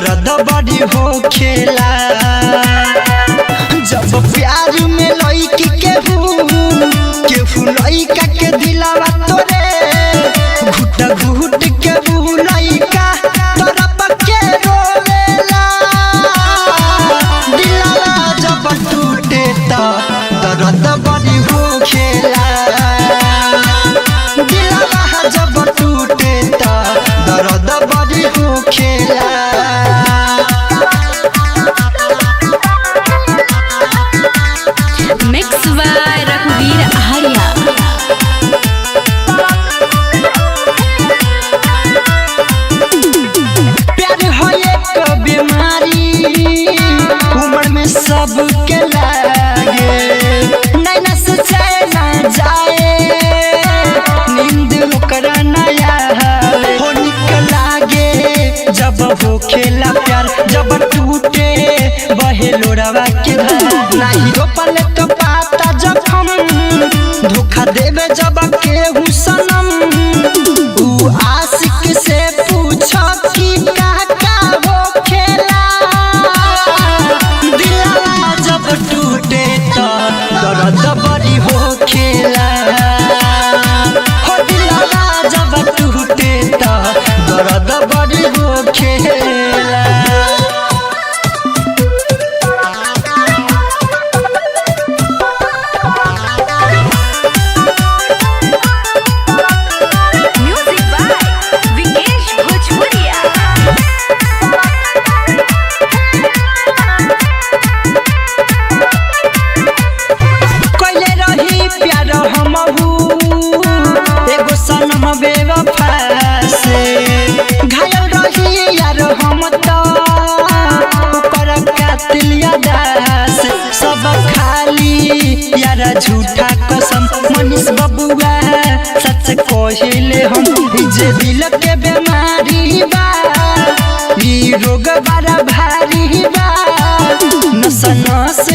दर्द बड़ी हो खेला जब प्यार में लइकी केहू लइका के दिलावा तोरे घुट घुट के लइका तरफ के रोवेला दिलावा जब टूटे तो दर्द बड़ी हो खेला दिलावा जब टूटे तो दर्द बड़ी हो खेला। मिक्स बाय रघुवीर आर्या। प्यार हो एक बीमारी उम्र में सबके लागे नैना से चैना जाए नींद ओकरा नया हो निकलागे जब हो खेला प्यार जब टूटे बहे लोरावा के धार नहीं रोपल तो पाता जब हम धोखा देवे जब केहू सनम ऊ आशिक से पूछो कि का हो खेला दिलवा जब टूटे तो दर्द बड़ी हो खेला हो दिलवा जब टूटे तो दर्द बड़ी हो खेला। म्यूजिक बाय विकेश भोजपुरिया। कोइले रही प्यार हमहू एगो सनम बेवफा से घायल रही यार हम तो ऊपर कातिल यादा से सब खाली यार झूठा कसम मनीष बबुआ सच कहिले हम जे दिल के बीमारी बा ई रोग बड़ा भारी बा नस नस